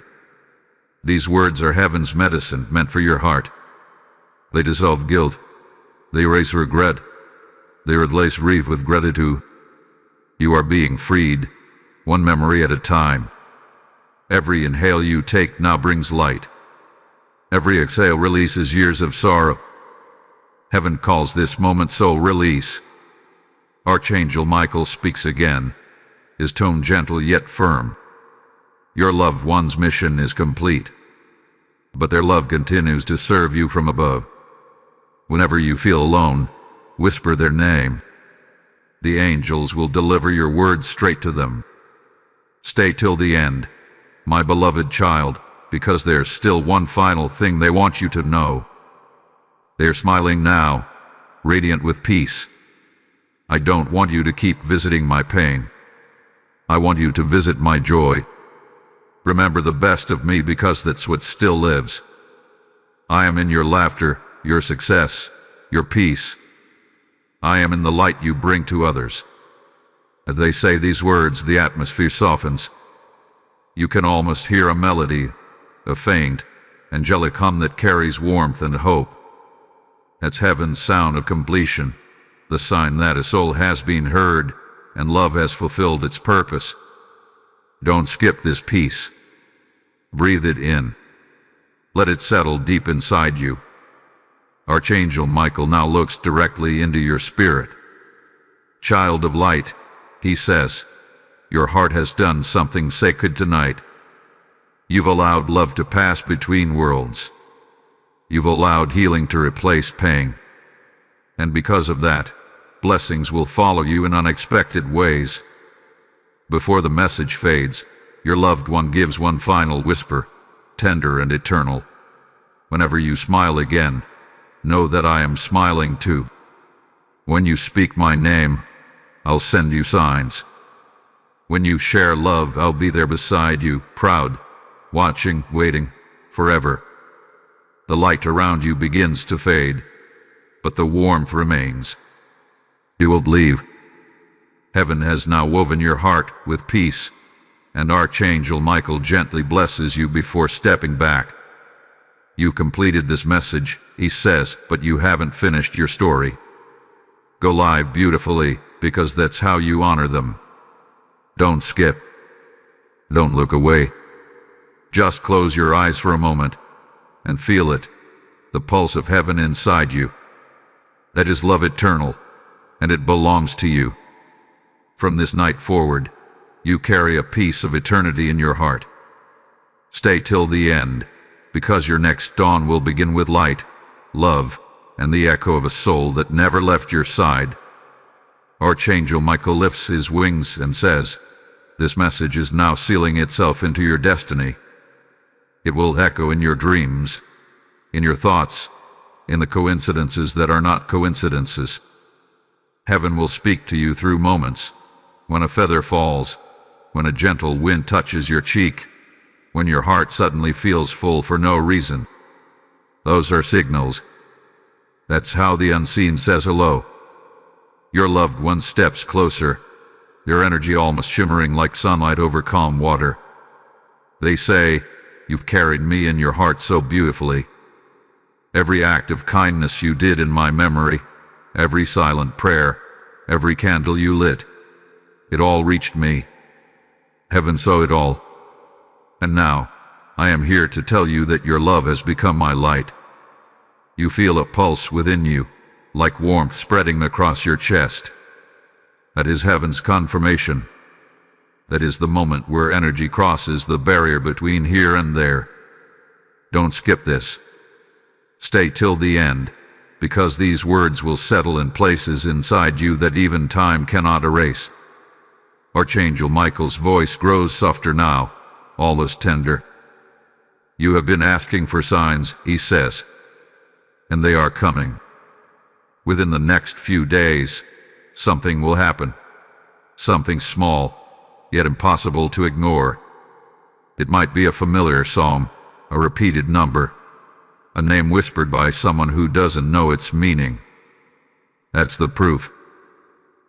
These words are heaven's medicine meant for your heart. They dissolve guilt. They erase regret. They replace grief with gratitude. You are being freed, one memory at a time. Every inhale you take now brings light. Every exhale releases years of sorrow. Heaven calls this moment soul release. Archangel Michael speaks again, his tone gentle yet firm. Your loved one's mission is complete, but their love continues to serve you from above. Whenever you feel alone, whisper their name. The angels will deliver your words straight to them. Stay till the end, my beloved child, because there's still one final thing they want you to know. They're smiling now, radiant with peace. I don't want you to keep visiting my pain. I want you to visit my joy. Remember the best of me because that's what still lives. I am in your laughter, your success, your peace. I am in the light you bring to others. As they say these words, the atmosphere softens. You can almost hear a melody, a faint, angelic hum that carries warmth and hope. That's heaven's sound of completion, the sign that a soul has been heard and love has fulfilled its purpose. Don't skip this peace. Breathe it in. Let it settle deep inside you. Archangel Michael now looks directly into your spirit. Child of light, he says, your heart has done something sacred tonight. You've allowed love to pass between worlds. You've allowed healing to replace pain. And because of that, blessings will follow you in unexpected ways. Before the message fades, your loved one gives one final whisper, tender and eternal. Whenever you smile again, know that I am smiling too. When you speak my name, I'll send you signs. When you share love, I'll be there beside you, proud, watching, waiting, forever. The light around you begins to fade, but the warmth remains. You won't leave. Heaven has now woven your heart with peace, and Archangel Michael gently blesses you before stepping back. You've completed this message, he says, but you haven't finished your story. Go live beautifully, because that's how you honor them. Don't skip. Don't look away. Just close your eyes for a moment and feel it, the pulse of heaven inside you. That is love eternal, and it belongs to you. From this night forward, you carry a piece of eternity in your heart. Stay till the end, because your next dawn will begin with light, love, and the echo of a soul that never left your side. Archangel Michael lifts his wings and says, this message is now sealing itself into your destiny. It will echo in your dreams, in your thoughts, in the coincidences that are not coincidences. Heaven will speak to you through moments, when a feather falls, when a gentle wind touches your cheek, when your heart suddenly feels full for no reason. Those are signals. That's how the unseen says hello. Your loved one steps closer, their energy almost shimmering like sunlight over calm water. They say, you've carried me in your heart so beautifully. Every act of kindness you did in my memory, every silent prayer, every candle you lit, it all reached me. Heaven saw it all. And now, I am here to tell you that your love has become my light. You feel a pulse within you, like warmth spreading across your chest. That is heaven's confirmation. That is the moment where energy crosses the barrier between here and there. Don't skip this. Stay till the end, because these words will settle in places inside you that even time cannot erase. Archangel Michael's voice grows softer now, almost tender. You have been asking for signs, he says, and they are coming. Within the next few days, something will happen. Something small, yet impossible to ignore. It might be a familiar song, a repeated number, a name whispered by someone who doesn't know its meaning. That's the proof.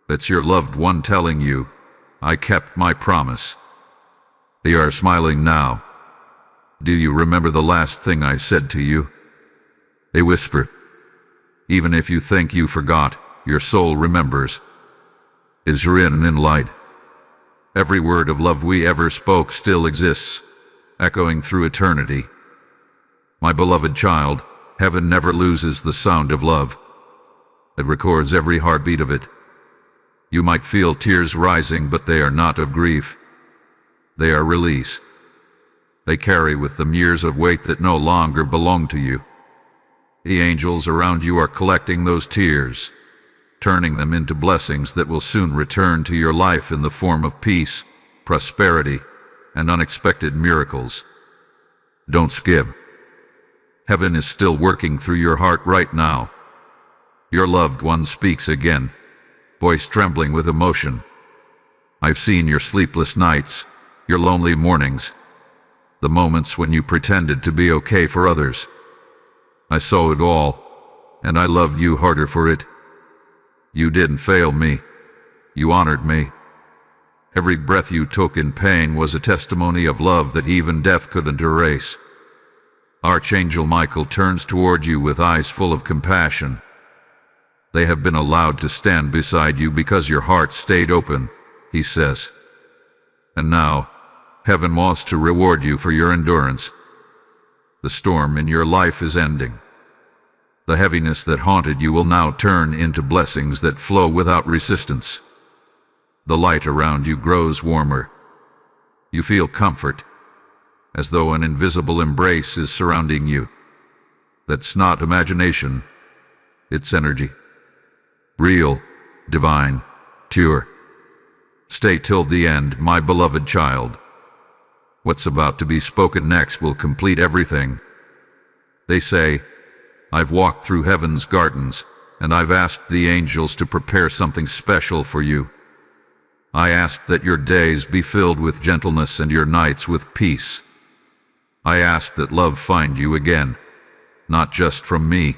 That's your loved one telling you, I kept my promise. They are smiling now. Do you remember the last thing I said to you? They whisper. Even if you think you forgot, your soul remembers. It is written in light. Every word of love we ever spoke still exists, echoing through eternity. My beloved child, heaven never loses the sound of love. It records every heartbeat of it. You might feel tears rising, but they are not of grief. They are release. They carry with them years of weight that no longer belong to you. The angels around you are collecting those tears, turning them into blessings that will soon return to your life in the form of peace, prosperity, and unexpected miracles. Don't skip. Heaven is still working through your heart right now. Your loved one speaks again, voice trembling with emotion. I've seen your sleepless nights, your lonely mornings, the moments when you pretended to be okay for others. I saw it all, and I loved you harder for it. You didn't fail me. You honored me. Every breath you took in pain was a testimony of love that even death couldn't erase. Archangel Michael turns toward you with eyes full of compassion. They have been allowed to stand beside you because your heart stayed open, he says. And now, heaven wants to reward you for your endurance. The storm in your life is ending. The heaviness that haunted you will now turn into blessings that flow without resistance. The light around you grows warmer. You feel comfort, as though an invisible embrace is surrounding you. That's not imagination, it's energy. Real, divine, pure. Stay till the end, my beloved child. What's about to be spoken next will complete everything. They say, I've walked through heaven's gardens, and I've asked the angels to prepare something special for you. I asked that your days be filled with gentleness and your nights with peace. I asked that love find you again, not just from me,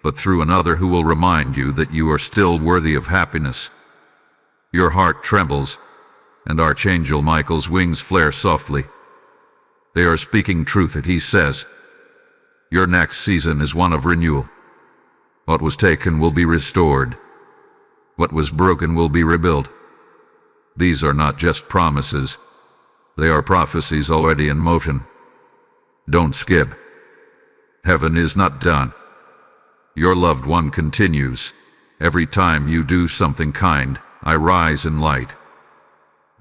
but through another who will remind you that you are still worthy of happiness. Your heart trembles, and Archangel Michael's wings flare softly. They are speaking truth that he says, your next season is one of renewal. What was taken will be restored. What was broken will be rebuilt. These are not just promises. They are prophecies already in motion. Don't skip. Heaven is not done. Your loved one continues. Every time you do something kind, I rise in light.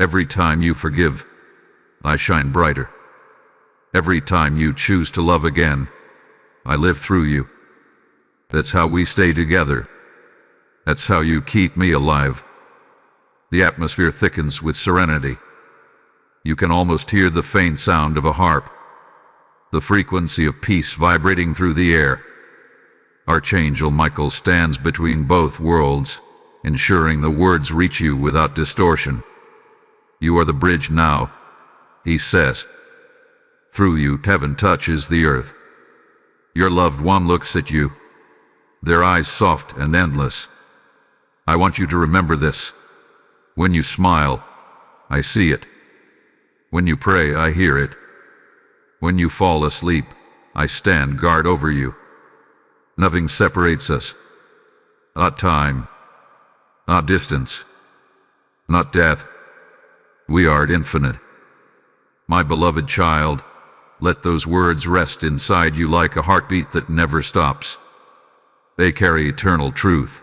Every time you forgive, I shine brighter. Every time you choose to love again, I live through you. That's how we stay together. That's how you keep me alive. The atmosphere thickens with serenity. You can almost hear the faint sound of a harp, the frequency of peace vibrating through the air. Archangel Michael stands between both worlds, ensuring the words reach you without distortion. You are the bridge now, he says. Through you, heaven touches the earth. Your loved one looks at you, their eyes soft and endless. I want you to remember this. When you smile, I see it. When you pray, I hear it. When you fall asleep, I stand guard over you. Nothing separates us. Not time, not distance, not death. We are infinite. My beloved child, let those words rest inside you like a heartbeat that never stops. They carry eternal truth.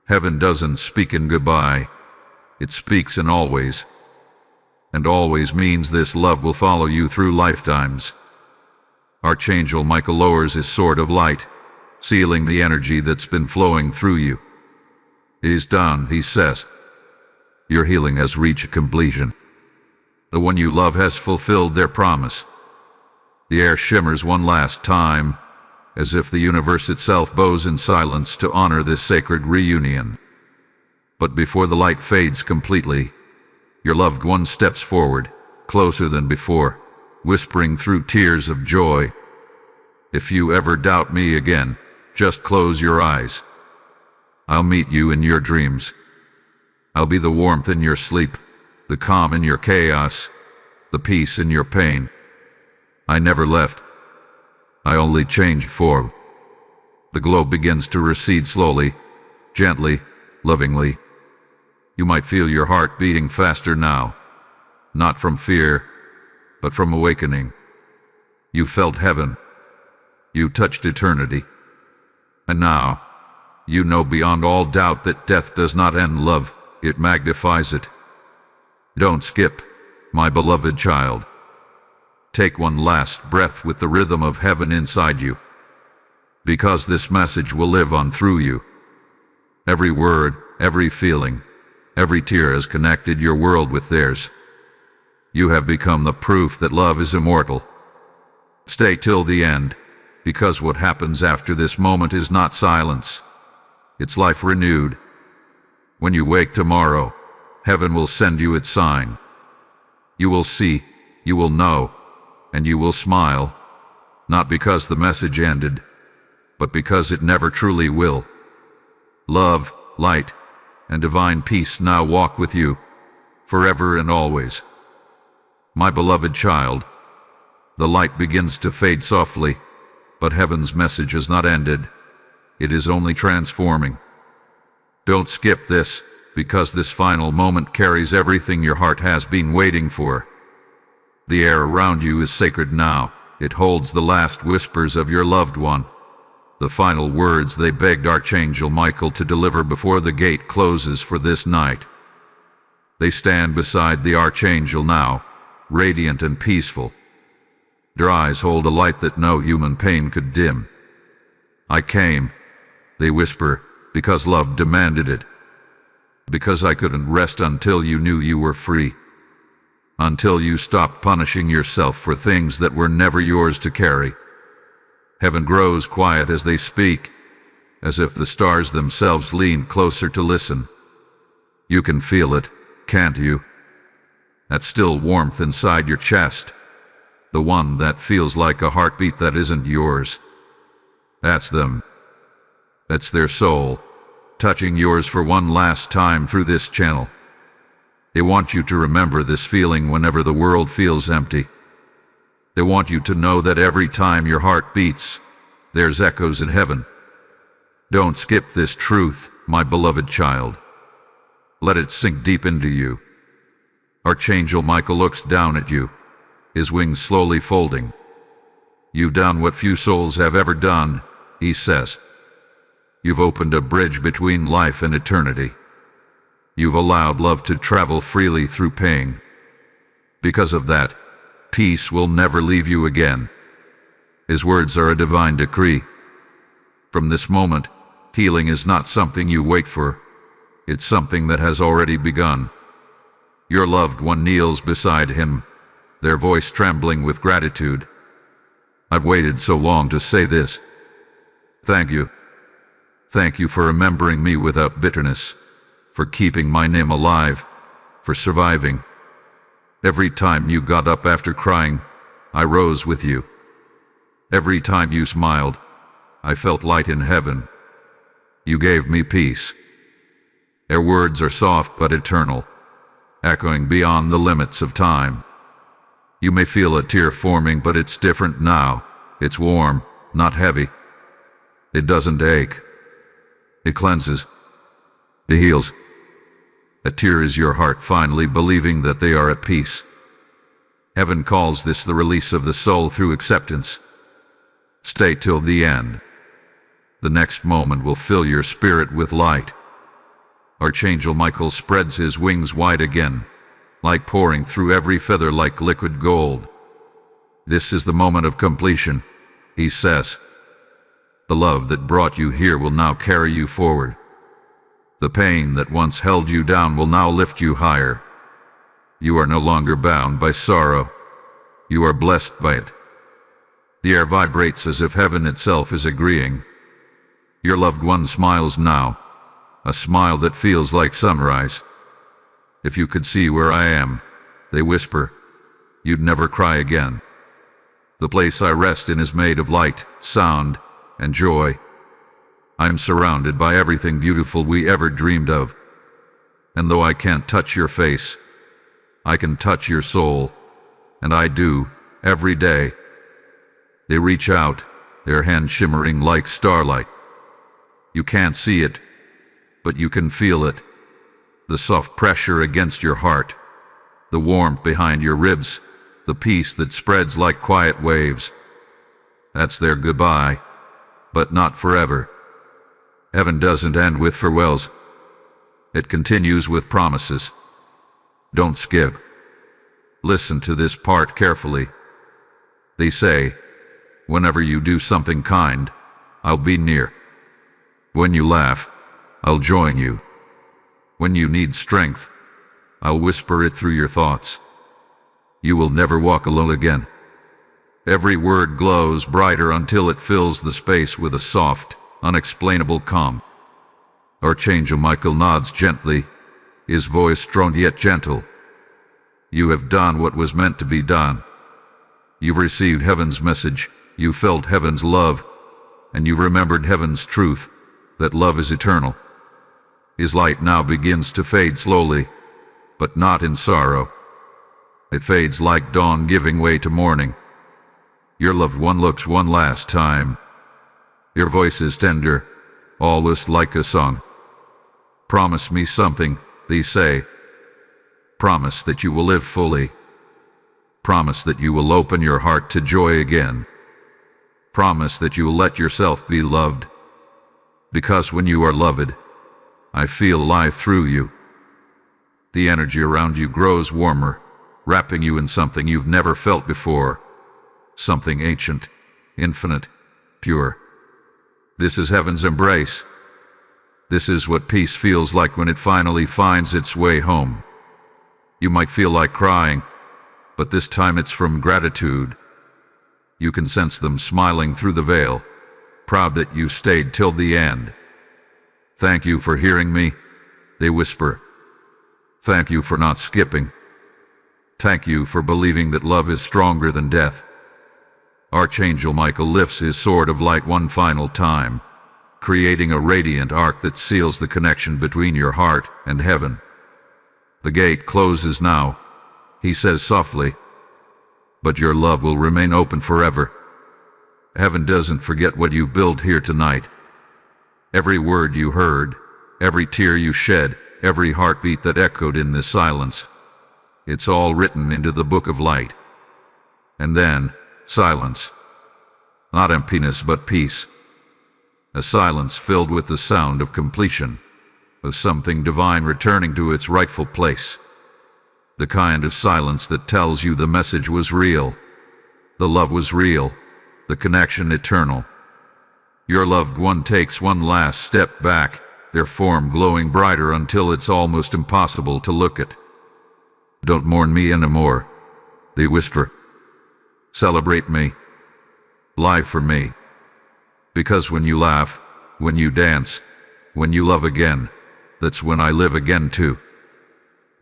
Heaven doesn't speak in goodbye. It speaks in always. And always means this love will follow you through lifetimes. Archangel Michael lowers his sword of light, sealing the energy that's been flowing through you. It is done, he says. Your healing has reached completion. The one you love has fulfilled their promise. The air shimmers one last time, as if the universe itself bows in silence to honor this sacred reunion. But before the light fades completely, your loved one steps forward, closer than before, whispering through tears of joy, if you ever doubt me again, just close your eyes. I'll meet you in your dreams. I'll be the warmth in your sleep, the calm in your chaos, the peace in your pain. I never left. I only changed form. The glow begins to recede slowly, gently, lovingly. You might feel your heart beating faster now, not from fear, but from awakening. You felt heaven. You touched eternity. And now, you know beyond all doubt that death does not end love, it magnifies it. Don't skip, my beloved child. Take one last breath with the rhythm of heaven inside you, because this message will live on through you. Every word, every feeling, every tear has connected your world with theirs. You have become the proof that love is immortal. Stay till the end, because what happens after this moment is not silence. It's life renewed. When you wake tomorrow, heaven will send you its sign. You will see, you will know, and you will smile, not because the message ended, but because it never truly will. Love, light, and divine peace now walk with you, forever and always. My beloved child, the light begins to fade softly, but heaven's message has not ended. It is only transforming. Don't skip this, because this final moment carries everything your heart has been waiting for. The air around you is sacred now, it holds the last whispers of your loved one, the final words they begged Archangel Michael to deliver before the gate closes for this night. They stand beside the Archangel now, radiant and peaceful. Their eyes hold a light that no human pain could dim. "I came," they whisper, "because love demanded it. Because I couldn't rest until you knew you were free. Until you stopped punishing yourself for things that were never yours to carry." Heaven grows quiet as they speak, as if the stars themselves lean closer to listen. You can feel it, can't you? That still warmth inside your chest, the one that feels like a heartbeat that isn't yours. That's them. That's their soul, touching yours for one last time through this channel. They want you to remember this feeling whenever the world feels empty. They want you to know that every time your heart beats, there's echoes in heaven. Don't skip this truth, my beloved child. Let it sink deep into you. Archangel Michael looks down at you, his wings slowly folding. "You've done what few souls have ever done," he says. "You've opened a bridge between life and eternity. You've allowed love to travel freely through pain. Because of that, peace will never leave you again." His words are a divine decree. From this moment, healing is not something you wait for. It's something that has already begun. Your loved one kneels beside him, their voice trembling with gratitude. "I've waited so long to say this. Thank you. Thank you for remembering me without bitterness, for keeping my name alive, for surviving. Every time you got up after crying, I rose with you. Every time you smiled, I felt light in heaven. You gave me peace." Their words are soft but eternal, echoing beyond the limits of time. You may feel a tear forming, but it's different now. It's warm, not heavy. It doesn't ache. It cleanses. It heals. A tear is your heart finally believing that they are at peace. Heaven calls this the release of the soul through acceptance. Stay till the end. The next moment will fill your spirit with light. Archangel Michael spreads his wings wide again, like pouring through every feather like liquid gold. "This is the moment of completion," he says. "The love that brought you here will now carry you forward. The pain that once held you down will now lift you higher. You are no longer bound by sorrow. You are blessed by it." The air vibrates as if heaven itself is agreeing. Your loved one smiles now, a smile that feels like sunrise. "If you could see where I am," they whisper, "you'd never cry again. The place I rest in is made of light, sound, and joy. I am surrounded by everything beautiful we ever dreamed of. And though I can't touch your face, I can touch your soul, and I do, every day." They reach out, their hands shimmering like starlight. You can't see it, but you can feel it. The soft pressure against your heart, the warmth behind your ribs, the peace that spreads like quiet waves. That's their goodbye, but not forever. Heaven doesn't end with farewells. It continues with promises. Don't skip. Listen to this part carefully. They say, "Whenever you do something kind, I'll be near. When you laugh, I'll join you. When you need strength, I'll whisper it through your thoughts. You will never walk alone again." Every word glows brighter until it fills the space with a soft, unexplainable calm. Archangel Michael nods gently, his voice strong yet gentle. "You have done what was meant to be done. You've received heaven's message, you felt heaven's love, and you remembered heaven's truth, that love is eternal." His light now begins to fade slowly, but not in sorrow. It fades like dawn giving way to morning. Your loved one looks one last time. Your voice is tender, almost like a song. "Promise me something," they say. "Promise that you will live fully. Promise that you will open your heart to joy again. Promise that you will let yourself be loved. Because when you are loved, I feel alive through you. The energy around you grows warmer, wrapping you in something you've never felt before. Something ancient, infinite, pure. This is heaven's embrace. This is what peace feels like when it finally finds its way home. You might feel like crying, but this time it's from gratitude. You can sense them smiling through the veil, proud that you stayed till the end. Thank you for hearing me, they whisper. Thank you for not skipping. Thank you for believing that love is stronger than death. Archangel Michael lifts his sword of light one final time, creating a radiant arc that seals the connection between your heart and heaven. The gate closes now, he says softly, but your love will remain open forever. Heaven doesn't forget what you've built here tonight. Every word you heard, every tear you shed, every heartbeat that echoed in this silence, it's all written into the book of light. And then, silence. Not emptiness, but peace. A silence filled with the sound of completion, of something divine returning to its rightful place. The kind of silence that tells you the message was real, the love was real, the connection eternal. Your loved one takes one last step back, their form glowing brighter until it's almost impossible to look at. Don't mourn me anymore, they whisper. Celebrate me. Live for me. Because when you laugh, when you dance, when you love again, that's when I live again too.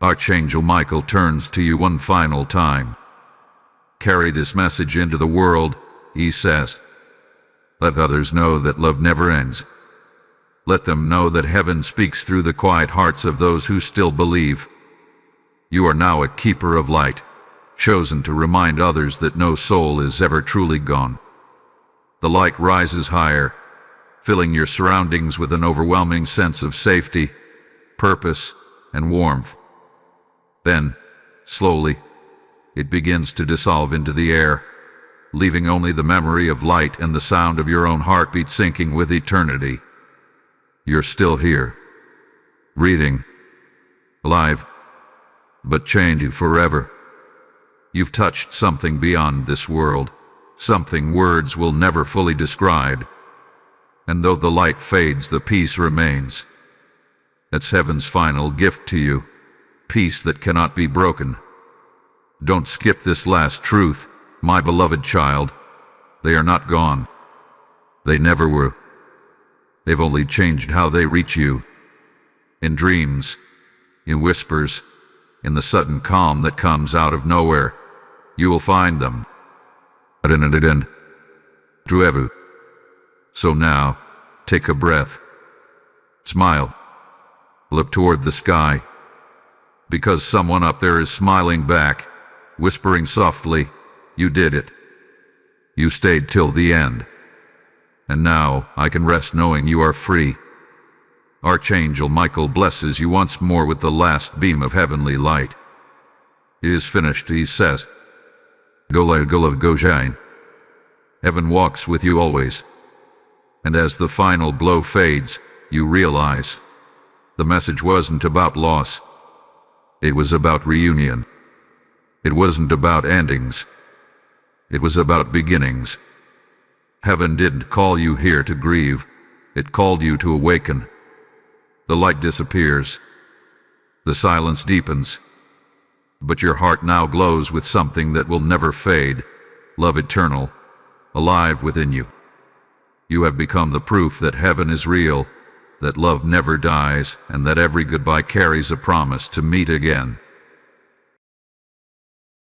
Archangel Michael turns to you one final time. Carry this message into the world, he says. Let others know that love never ends. Let them know that heaven speaks through the quiet hearts of those who still believe. You are now a keeper of light, chosen to remind others that no soul is ever truly gone. The light rises higher, filling your surroundings with an overwhelming sense of safety, purpose, and warmth. Then, slowly, it begins to dissolve into the air, leaving only the memory of light and the sound of your own heartbeat syncing with eternity. You're still here, breathing, alive, but chained forever. You've touched something beyond this world, something words will never fully describe. And though the light fades, the peace remains. That's heaven's final gift to you. Peace that cannot be broken. Don't skip this last truth, my beloved child. They are not gone. They never were. They've only changed how they reach you. In dreams, in whispers, in the sudden calm that comes out of nowhere, you will find them. So now, take a breath. Smile. Look toward the sky. Because someone up there is smiling back, whispering softly, you did it. You stayed till the end. And now I can rest knowing you are free. Archangel Michael blesses you once more with the last beam of heavenly light. It is finished, he says. Go shine. Heaven walks with you always. And as the final glow fades, you realize the message wasn't about loss. It was about reunion. It wasn't about endings. It was about beginnings. Heaven didn't call you here to grieve. It called you to awaken. The light disappears. The silence deepens. But your heart now glows with something that will never fade. Love eternal, alive within you. You have become the proof that heaven is real, that love never dies, and that every goodbye carries a promise to meet again.